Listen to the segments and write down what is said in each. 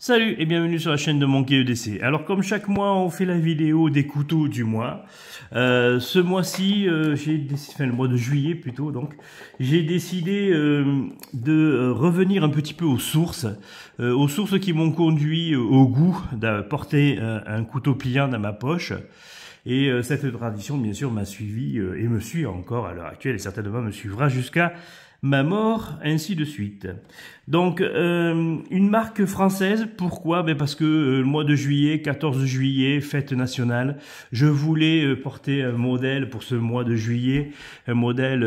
Salut et bienvenue sur la chaîne de Monkey EDC. Alors comme chaque mois on fait la vidéo des couteaux du mois. Ce mois-ci, le mois de juillet plutôt, donc j'ai décidé de revenir un petit peu aux sources qui m'ont conduit au goût de porter un couteau pliant dans ma poche. Et cette tradition bien sûr m'a suivi et me suit encore à l'heure actuelle et certainement me suivra jusqu'à ma mort, ainsi de suite. Donc, une marque française, pourquoi? Parce que le mois de juillet, 14 juillet, fête nationale, je voulais porter un modèle pour ce mois de juillet, un modèle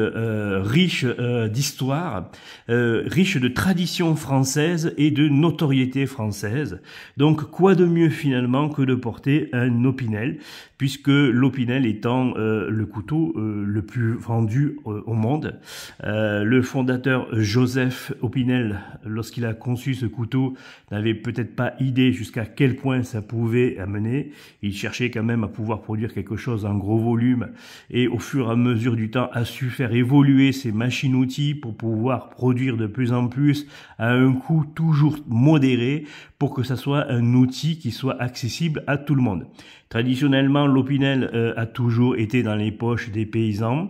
riche d'histoire, riche de tradition française et de notoriété française. Donc, quoi de mieux finalement que de porter un Opinel, puisque l'Opinel étant le couteau le plus vendu au monde. Le fondateur Joseph Opinel, lorsqu'il a conçu ce couteau, n'avait peut-être pas idée jusqu'à quel point ça pouvait amener. Il cherchait quand même à pouvoir produire quelque chose en gros volume et au fur et à mesure du temps a su faire évoluer ses machines-outils pour pouvoir produire de plus en plus à un coût toujours modéré pour que ça soit un outil qui soit accessible à tout le monde. Traditionnellement, l'Opinel a toujours été dans les poches des paysans.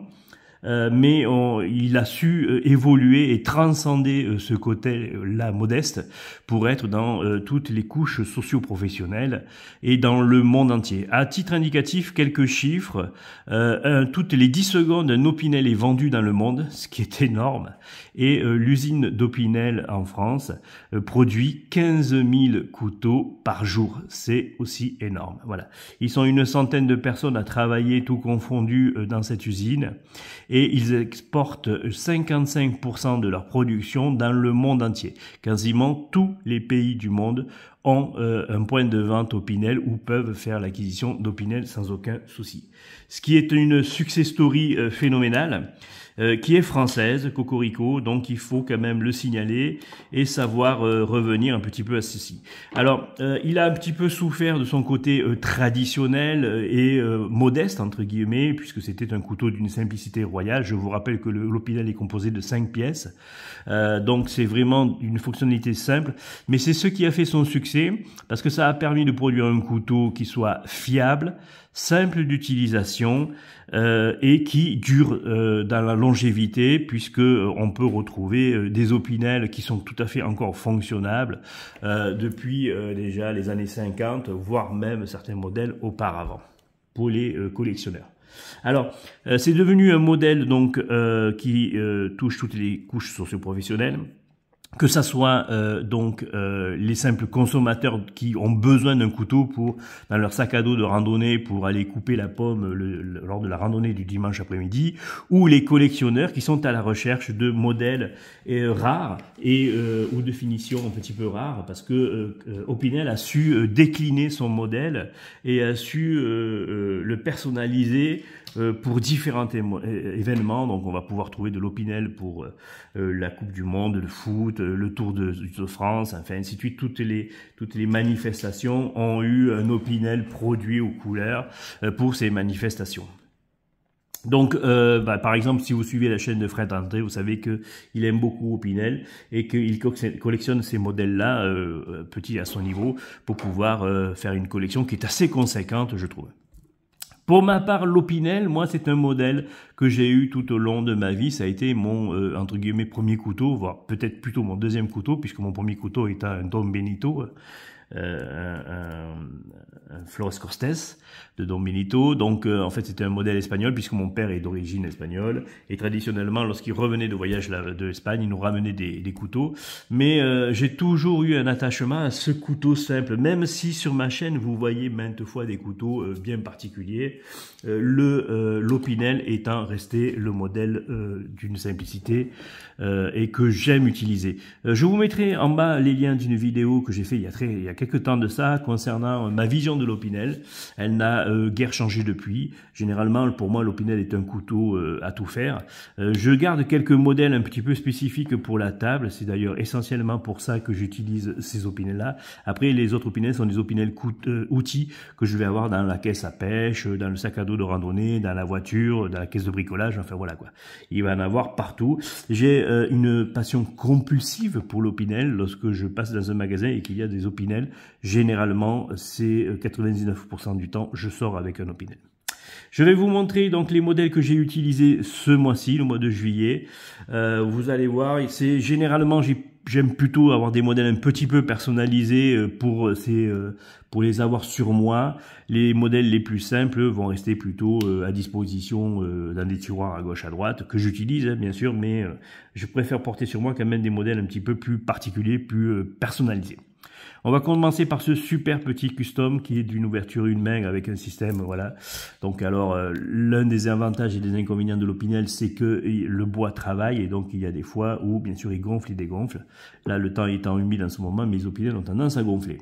Mais il a su évoluer et transcender ce côté-là modeste pour être dans toutes les couches socio-professionnelles et dans le monde entier. À titre indicatif, quelques chiffres. Toutes les 10 secondes, un Opinel est vendu dans le monde, ce qui est énorme. Et l'usine d'Opinel en France produit 15 000 couteaux par jour. C'est aussi énorme. Voilà. Ils sont une centaine de personnes à travailler tout confondu dans cette usine. Et ils exportent 55% de leur production dans le monde entier. Quasiment tous les pays du monde ont un point de vente Opinel ou peuvent faire l'acquisition d'Opinel sans aucun souci. Ce qui est une success story phénoménale, qui est française, Cocorico, donc il faut quand même le signaler et savoir revenir un petit peu à ceci. Alors, il a un petit peu souffert de son côté traditionnel et modeste, entre guillemets, puisque c'était un couteau d'une simplicité royale. Je vous rappelle que l'Opinel est composé de 5 pièces, donc c'est vraiment une fonctionnalité simple, mais c'est ce qui a fait son succès, parce que ça a permis de produire un couteau qui soit fiable, simple d'utilisation et qui dure dans la longévité, puisque on peut retrouver des Opinel qui sont tout à fait encore fonctionnables depuis déjà les années 50, voire même certains modèles auparavant pour les collectionneurs. Alors, c'est devenu un modèle donc qui touche toutes les couches socio-professionnelles. Que ça soit les simples consommateurs qui ont besoin d'un couteau pour dans leur sac à dos de randonnée pour aller couper la pomme lors de la randonnée du dimanche après-midi, ou les collectionneurs qui sont à la recherche de modèles rares et ou de finitions un petit peu rares, parce que Opinel a su décliner son modèle et a su le personnaliser pour différents événements. Donc on va pouvoir trouver de l'Opinel pour la Coupe du Monde, le foot, le Tour de France, enfin ainsi de suite. Toutes les manifestations ont eu un Opinel produit aux couleurs pour ces manifestations. Donc, par exemple, si vous suivez la chaîne de Fred André, vous savez qu'il aime beaucoup Opinel et qu'il collectionne ces modèles-là, petits à son niveau, pour pouvoir faire une collection qui est assez conséquente, je trouve. Pour ma part, l'Opinel, moi, c'est un modèle que j'ai eu tout au long de ma vie. Ça a été mon, entre guillemets, premier couteau, voire peut-être plutôt mon deuxième couteau, puisque mon premier couteau était un Dom Benito, un Flores Cortés de Dom Benito. Donc, en fait, c'était un modèle espagnol, puisque mon père est d'origine espagnole. Et traditionnellement, lorsqu'il revenait de voyage de l'Espagne, il nous ramenait des couteaux. Mais j'ai toujours eu un attachement à ce couteau simple, même si sur ma chaîne, vous voyez maintes fois des couteaux bien particuliers. L'Opinel étant resté le modèle d'une simplicité et que j'aime utiliser. Je vous mettrai en bas les liens d'une vidéo que j'ai fait il y a quelques temps de ça concernant ma vision de l'Opinel. Elle n'a guère changé depuis. Généralement, pour moi, l'Opinel est un couteau à tout faire. Je garde quelques modèles un petit peu spécifiques pour la table. C'est d'ailleurs essentiellement pour ça que j'utilise ces Opinels-là. Après, les autres Opinels sont des Opinels outils que je vais avoir dans la caisse à pêche, dans le sac à dos de randonnée, dans la voiture, dans la caisse de bricolage, enfin voilà quoi. Il va en avoir partout. J'ai une passion compulsive pour l'Opinel. Lorsque je passe dans un magasin et qu'il y a des Opinel, généralement, c'est 99% du temps, je sors avec un Opinel. Je vais vous montrer donc les modèles que j'ai utilisés ce mois-ci, le mois de juillet. Vous allez voir, c'est généralement j'aime plutôt avoir des modèles un petit peu personnalisés pour les avoir sur moi. Les modèles les plus simples vont rester plutôt à disposition dans des tiroirs à gauche à droite que j'utilise bien sûr, mais je préfère porter sur moi quand même des modèles un petit peu plus particuliers, plus personnalisés. On va commencer par ce super petit custom qui est d'une ouverture une main avec un système, voilà. Donc alors, l'un des avantages et des inconvénients de l'Opinel, c'est que le bois travaille et donc il y a des fois où, bien sûr, il gonfle et dégonfle. Là, le temps étant humide en ce moment, mes Opinel ont tendance à gonfler.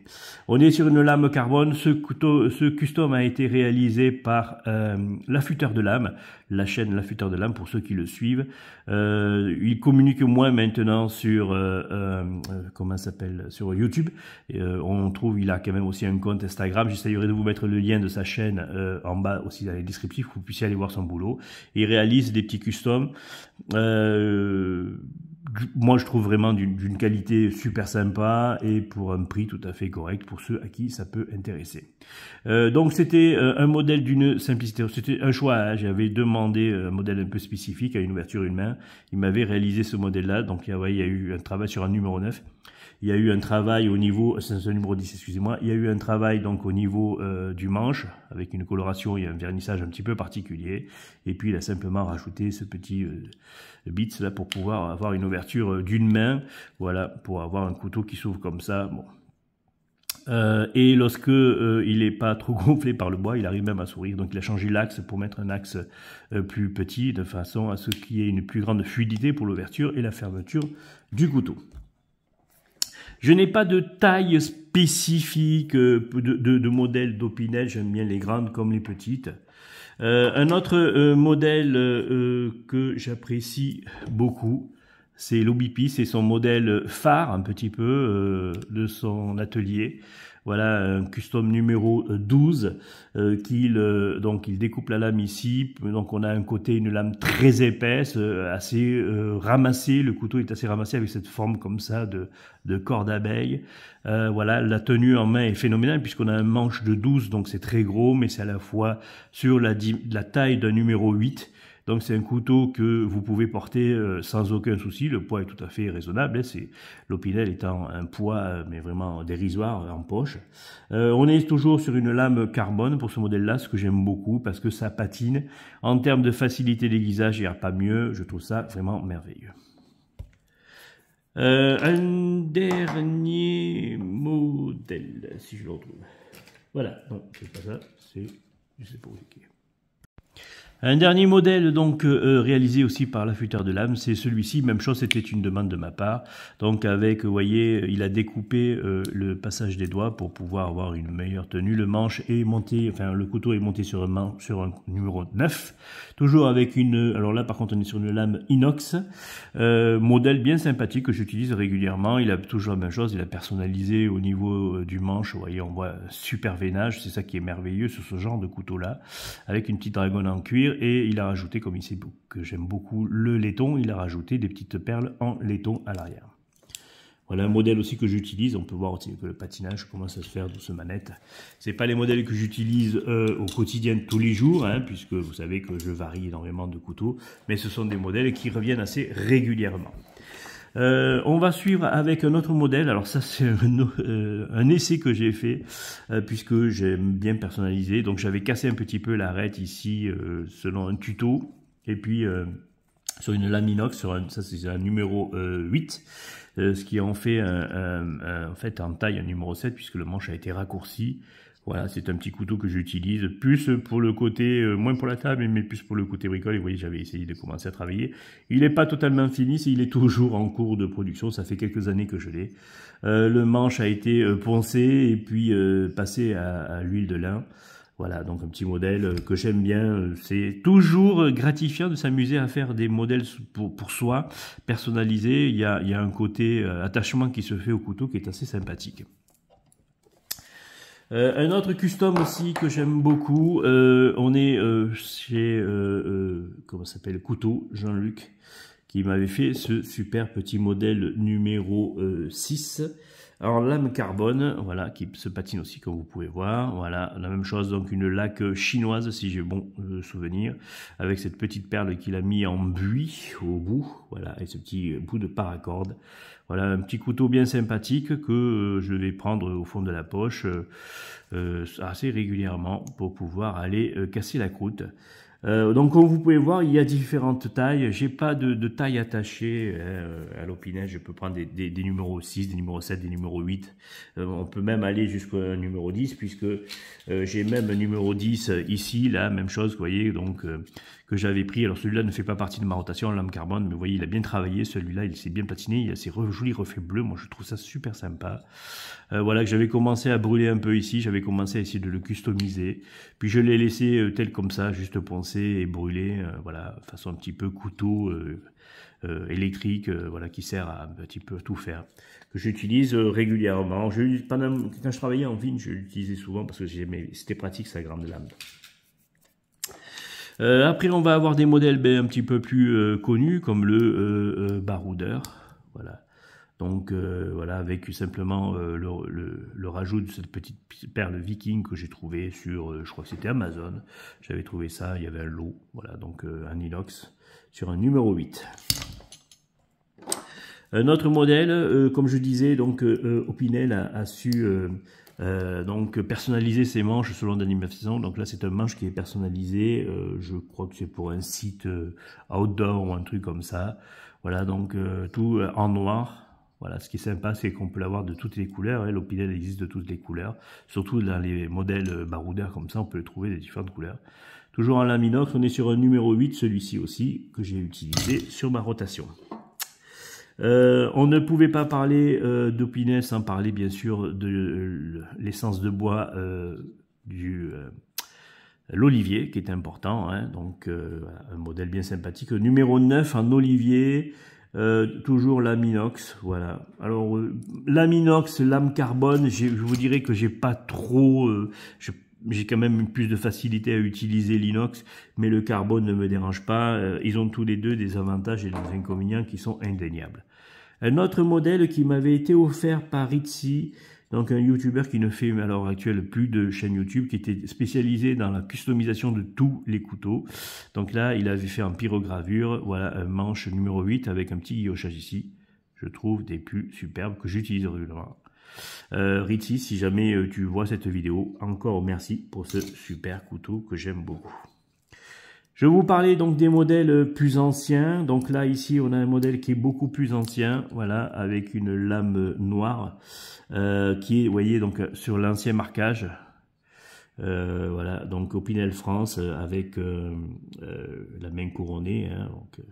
On est sur une lame carbone. Ce custom a été réalisé par l'Affûteur de lame, la chaîne l'Affûteur de lame pour ceux qui le suivent. Il communique moins maintenant sur comment ça s'appelle, sur YouTube. On trouve, il a quand même aussi un compte Instagram. J'essayerai de vous mettre le lien de sa chaîne en bas aussi dans les descriptifs pour que vous puissiez aller voir son boulot. Il réalise des petits customs. Moi, je trouve vraiment d'une qualité super sympa et pour un prix tout à fait correct pour ceux à qui ça peut intéresser. Donc, c'était un modèle d'une simplicité. C'était un choix. Hein. J'avais demandé un modèle un peu spécifique à une ouverture une main. Il m'avait réalisé ce modèle-là. Donc, il y a eu un travail sur un numéro 9. Il y a eu un travail au niveau, c'est un numéro 10, excusez-moi, il y a eu un travail donc au niveau du manche, avec une coloration et un vernissage un petit peu particulier, et puis il a simplement rajouté ce petit bits là pour pouvoir avoir une ouverture d'une main, voilà, pour avoir un couteau qui s'ouvre comme ça, bon. Et lorsque il n'est pas trop gonflé par le bois, il arrive même à sourire. Donc il a changé l'axe pour mettre un axe plus petit, de façon à ce qu'il y ait une plus grande fluidité pour l'ouverture et la fermeture du couteau. Je n'ai pas de taille spécifique de modèle d'Opinel, j'aime bien les grandes comme les petites. Un autre modèle que j'apprécie beaucoup, c'est l'Obipi, c'est son modèle phare un petit peu de son atelier. Voilà un custom numéro 12 donc il découpe la lame ici. Donc on a un côté une lame très épaisse, assez ramassée. Le couteau est assez ramassé avec cette forme comme ça de corps d'abeille. Voilà, la tenue en main est phénoménale puisqu'on a un manche de 12, donc c'est très gros, mais c'est à la fois sur la taille d'un numéro 8. Donc c'est un couteau que vous pouvez porter sans aucun souci. Le poids est tout à fait raisonnable. Hein. C'est l'Opinel étant un poids mais vraiment dérisoire en poche. On est toujours sur une lame carbone pour ce modèle-là, ce que j'aime beaucoup parce que ça patine. En termes de facilité d'aiguisage, il n'y a pas mieux. Je trouve ça vraiment merveilleux. Un dernier modèle, si je le retrouve. Voilà, non, c'est pas ça, c'est, je sais pas où c'est. Un dernier modèle donc réalisé aussi par l'Affûteur de lame, c'est celui-ci, même chose, c'était une demande de ma part. Donc avec, vous voyez, il a découpé le passage des doigts pour pouvoir avoir une meilleure tenue. Le manche est monté, enfin le couteau est monté sur un numéro 9, toujours avec une, alors là par contre on est sur une lame inox, modèle bien sympathique que j'utilise régulièrement. Il a toujours la même chose, il a personnalisé au niveau du manche, vous voyez, on voit super veinage, c'est ça qui est merveilleux sur ce genre de couteau-là, avec une petite dragonne en cuir. Et il a rajouté, comme il sait que j'aime beaucoup le laiton, il a rajouté des petites perles en laiton à l'arrière. Voilà un modèle aussi que j'utilise. On peut voir aussi que le patinage commence à se faire de ce manette. C'est pas les modèles que j'utilise au quotidien tous les jours, hein, puisque vous savez que je varie énormément de couteaux, mais ce sont des modèles qui reviennent assez régulièrement. On va suivre avec un autre modèle. Alors ça c'est un essai que j'ai fait puisque j'aime bien personnaliser. Donc j'avais cassé un petit peu l'arête ici selon un tuto et puis sur une lame inox, ça c'est un numéro 8, ce qui en fait en fait en taille un numéro 7 puisque le manche a été raccourci. Voilà, c'est un petit couteau que j'utilise plus pour le côté, moins pour la table, mais plus pour le côté bricole. Et vous voyez, j'avais essayé de commencer à travailler. Il n'est pas totalement fini, il est toujours en cours de production. Ça fait quelques années que je l'ai. Le manche a été poncé et puis passé à l'huile de lin. Voilà, donc un petit modèle que j'aime bien. C'est toujours gratifiant de s'amuser à faire des modèles pour soi, personnalisés. Il y a un côté attachement qui se fait au couteau qui est assez sympathique. Un autre custom aussi que j'aime beaucoup, on est chez, comment ça s'appelle, Couteau, Jean-Luc, qui m'avait fait ce super petit modèle numéro 6, en lame carbone, voilà, qui se patine aussi comme vous pouvez voir, voilà, la même chose, donc une laque chinoise, si j'ai bon souvenir, avec cette petite perle qu'il a mis en buis au bout, voilà, et ce petit bout de paracorde. Voilà, un petit couteau bien sympathique que je vais prendre au fond de la poche assez régulièrement pour pouvoir aller casser la croûte. Donc comme vous pouvez voir, il y a différentes tailles. J'ai pas de taille attachée à l'Opinel. Je peux prendre des numéros 6, des numéros 7, des numéros 8. On peut même aller jusqu'au numéro 10 puisque j'ai même un numéro 10 ici, là, même chose, vous voyez, donc que j'avais pris. Alors celui-là ne fait pas partie de ma rotation en lame carbone, mais vous voyez, il a bien travaillé. Celui-là, il s'est bien platiné. Il a ces jolis reflets bleus. Moi, je trouve ça super sympa. Voilà, que j'avais commencé à brûler un peu ici. J'avais commencé à essayer de le customiser. Puis je l'ai laissé tel comme ça, juste poncé et brûlé. Voilà, façon un petit peu couteau électrique, voilà, qui sert à un petit peu tout faire. Que j'utilise régulièrement. Quand je travaillais en vigne, je l'utilisais souvent parce que c'était pratique sa grande lame. Après, on va avoir des modèles un petit peu plus connus, comme le baroudeur. Voilà. Donc voilà, avec simplement le rajout de cette petite perle viking que j'ai trouvé sur, je crois que c'était Amazon. J'avais trouvé ça, il y avait un lot, voilà, donc un inox sur un numéro 8. Un autre modèle, comme je disais, donc Opinel a su donc personnaliser ses manches selon l'animation. Donc là, c'est un manche qui est personnalisé. Je crois que c'est pour un site outdoor ou un truc comme ça. Voilà, donc tout en noir. Voilà, ce qui est sympa, c'est qu'on peut l'avoir de toutes les couleurs. Hein. L'Opinel existe de toutes les couleurs. Surtout dans les modèles baroudeurs comme ça, on peut le trouver de différentes couleurs. Toujours en lame inox, on est sur un numéro 8, celui-ci aussi, que j'ai utilisé sur ma rotation. On ne pouvait pas parler d'Opinel sans parler bien sûr de l'essence de bois l'olivier qui est important, hein, donc un modèle bien sympathique. Numéro 9 en olivier, toujours lame inox, voilà. Alors lame inox, lame carbone, je vous dirais que j'ai pas trop... j'ai quand même plus de facilité à utiliser l'inox, mais le carbone ne me dérange pas. Ils ont tous les deux des avantages et des inconvénients qui sont indéniables. Un autre modèle qui m'avait été offert par Ritzy, donc un YouTuber qui ne fait à l'heure actuelle plus de chaîne YouTube, qui était spécialisé dans la customisation de tous les couteaux. Donc là, il avait fait en pyrogravure, voilà, un manche numéro 8 avec un petit guillochage ici. Je trouve des plus superbes que j'utilise régulièrement. Ritzy, si jamais tu vois cette vidéo, encore merci pour ce super couteau que j'aime beaucoup. Je vais vous parler donc des modèles plus anciens. Donc là, ici, on a un modèle qui est beaucoup plus ancien, voilà, avec une lame noire, qui est, vous voyez, donc sur l'ancien marquage. Voilà, donc Opinel France, avec la main couronnée. Hein, donc,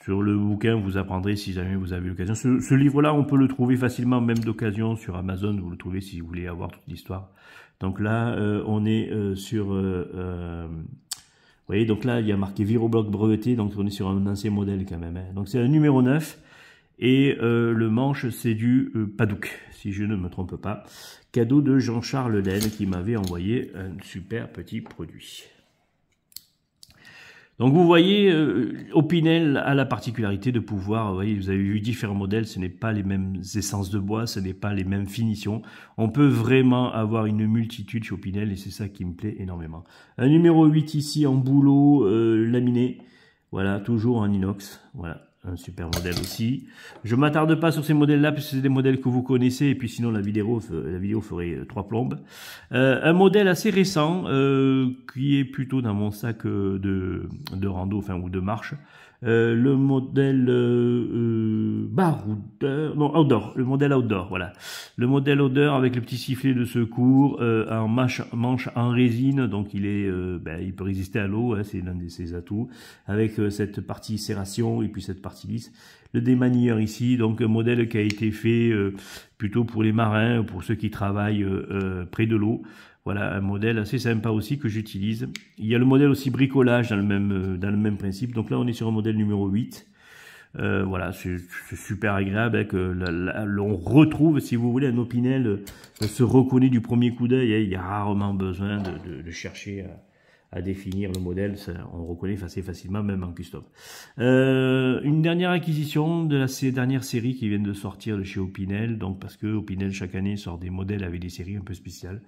sur le bouquin, vous apprendrez si jamais vous avez l'occasion. Ce livre-là, on peut le trouver facilement, même d'occasion, sur Amazon. Vous le trouvez si vous voulez avoir toute l'histoire. Donc là, on est sur... vous voyez, donc là, il y a marqué Virobloc breveté, donc on est sur un ancien modèle quand même. Hein. Donc c'est un numéro 9, et le manche, c'est du Padouk, si je ne me trompe pas. Cadeau de Jean-Charles Laine, qui m'avait envoyé un super petit produit. Donc vous voyez, Opinel a la particularité de pouvoir, vous voyez, vous avez vu différents modèles, ce n'est pas les mêmes essences de bois, ce n'est pas les mêmes finitions. On peut vraiment avoir une multitude chez Opinel et c'est ça qui me plaît énormément. Un numéro 8 ici en bouleau laminé, voilà, toujours en inox, voilà. Un super modèle aussi. Je ne m'attarde pas sur ces modèles-là, puisque c'est des modèles que vous connaissez, et puis sinon la vidéo ferait 3 plombes. Un modèle assez récent, qui est plutôt dans mon sac de rando, enfin, ou de marche. le modèle baroudeur, non, outdoor, le modèle outdoor, voilà. Le modèle outdoor avec le petit sifflet de secours, en manche en résine, donc il est, il peut résister à l'eau, hein, c'est l'un de ses atouts, avec cette partie serration et puis cette partie lisse. Le démanieur ici, donc un modèle qui a été fait plutôt pour les marins, pour ceux qui travaillent près de l'eau. Voilà, un modèle assez sympa aussi que j'utilise. Il y a le modèle aussi bricolage dans le même principe. Donc là, on est sur un modèle numéro 8. Voilà, c'est super agréable. Hein, on retrouve, si vous voulez, un Opinel se reconnaît du premier coup d'œil. Hein, il y a rarement besoin de chercher à définir le modèle, on reconnaît assez facilement, même en custom. Une dernière acquisition de ces dernières séries qui viennent de sortir de chez Opinel, donc parce que Opinel chaque année sort des modèles avec des séries un peu spéciales.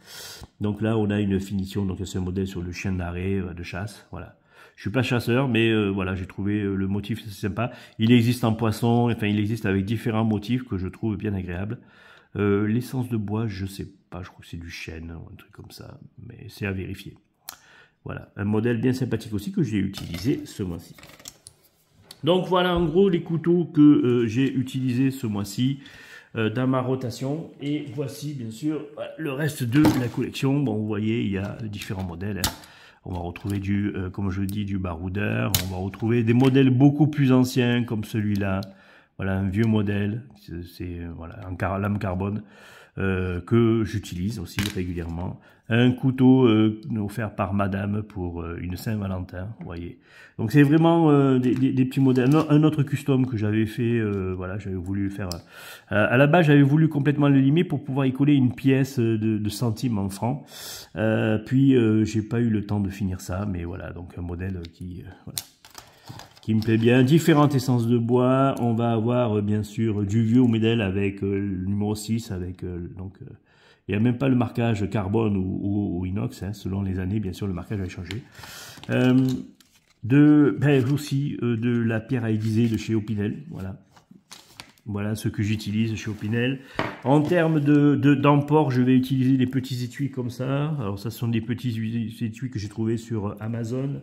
Donc là, on a une finition, donc c'est un modèle sur le chien d'arrêt de chasse, voilà. Je suis pas chasseur, mais voilà, j'ai trouvé le motif sympa. Il existe en poisson, enfin il existe avec différents motifs que je trouve bien agréables. L'essence de bois, je sais pas, je crois que c'est du chêne ou un truc comme ça, mais c'est à vérifier. Voilà, un modèle bien sympathique aussi que j'ai utilisé ce mois-ci. Donc voilà en gros les couteaux que j'ai utilisés ce mois-ci dans ma rotation. Et voici bien sûr le reste de la collection. Bon, vous voyez, il y a différents modèles. Hein. On va retrouver comme je dis, du baroudeur. On va retrouver des modèles beaucoup plus anciens comme celui-là. Voilà, un vieux modèle. C'est voilà, en lame carbone. Que j'utilise aussi régulièrement. Un couteau offert par madame pour une Saint-Valentin, vous voyez. Donc c'est vraiment des petits modèles. Un autre custom que j'avais fait, voilà, j'avais voulu faire... à la base, j'avais voulu complètement le limer pour pouvoir y coller une pièce de centimes en francs. Puis, j'ai pas eu le temps de finir ça, mais voilà, donc un modèle voilà, qui me plaît bien. Différentes essences de bois. On va avoir bien sûr du vieux modèle avec le numéro 6, avec il n'y a même pas le marquage carbone ou inox, hein, selon les années, bien sûr le marquage a changé. Aussi de la pierre à aiguiser de chez Opinel, voilà. Voilà ce que j'utilise chez Opinel. En termes d'emport, je vais utiliser des petits étuis comme ça. Alors ça, ce sont des petits étuis que j'ai trouvés sur Amazon.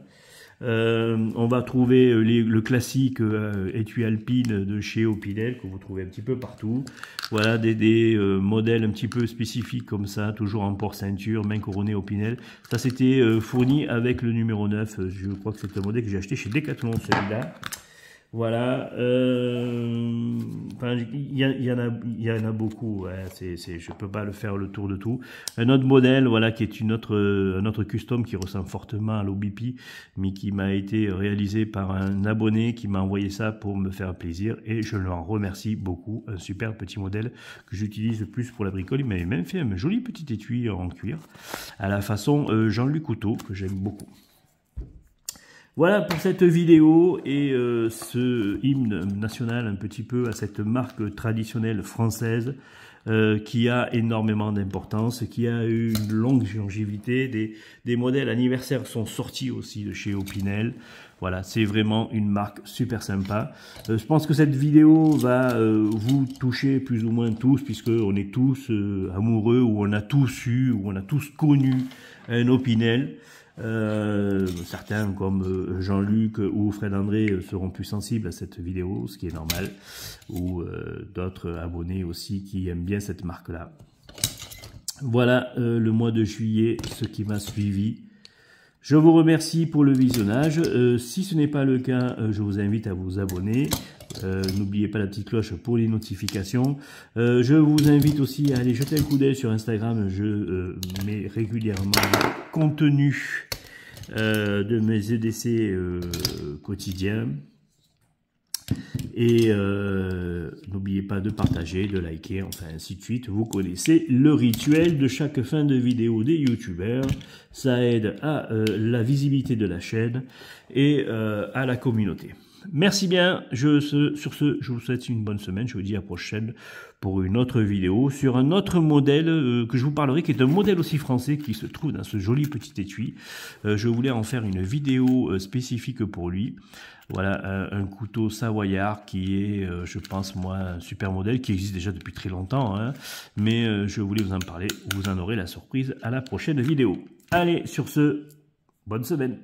On va trouver le classique étui alpine de chez Opinel que vous trouvez un petit peu partout. Voilà des modèles un petit peu spécifiques comme ça, toujours en port ceinture, main couronnée Opinel. Ça c'était fourni avec le numéro 9. Je crois que c'est un modèle que j'ai acheté chez Decathlon, celui-là. Voilà, enfin, il y en a beaucoup, ouais, je peux pas faire le tour de tout. Un autre modèle, voilà, qui est un autre custom qui ressemble fortement à l'OBP, mais qui m'a été réalisé par un abonné qui m'a envoyé ça pour me faire plaisir, et je l'en remercie beaucoup. Un super petit modèle que j'utilise plus pour la bricole. Il m'avait même fait un joli petit étui en cuir, à la façon Jean-Luc Couteau, que j'aime beaucoup. Voilà pour cette vidéo et ce hymne national un petit peu à cette marque traditionnelle française qui a énormément d'importance, qui a eu une longue longévité. Des modèles anniversaires sont sortis aussi de chez Opinel. Voilà, c'est vraiment une marque super sympa. Je pense que cette vidéo va vous toucher plus ou moins tous, puisque on est tous amoureux, ou on a tous eu, ou on a tous connu un Opinel. Certains comme Jean-Luc ou Fred André seront plus sensibles à cette vidéo, ce qui est normal, ou d'autres abonnés aussi qui aiment bien cette marque-là. Voilà le mois de juillet, ce qui m'a suivi. Je vous remercie pour le visionnage. Si ce n'est pas le cas, je vous invite à vous abonner. N'oubliez pas la petite cloche pour les notifications. Je vous invite aussi à aller jeter un coup d'œil sur Instagram. Je mets régulièrement le contenu de mes EDC quotidiens. Et n'oubliez pas de partager, de liker, enfin ainsi de suite. Vous connaissez le rituel de chaque fin de vidéo des youtubeurs. Ça aide à la visibilité de la chaîne et à la communauté. Merci bien. Sur ce, je vous souhaite une bonne semaine. Je vous dis à la prochaine pour une autre vidéo sur un autre modèle que je vous parlerai, qui est un modèle aussi français qui se trouve dans ce joli petit étui. Je voulais en faire une vidéo spécifique pour lui. Voilà, un couteau savoyard qui est, je pense moi, un super modèle qui existe déjà depuis très longtemps. Hein, mais je voulais vous en parler. Vous en aurez la surprise à la prochaine vidéo. Allez, sur ce, bonne semaine.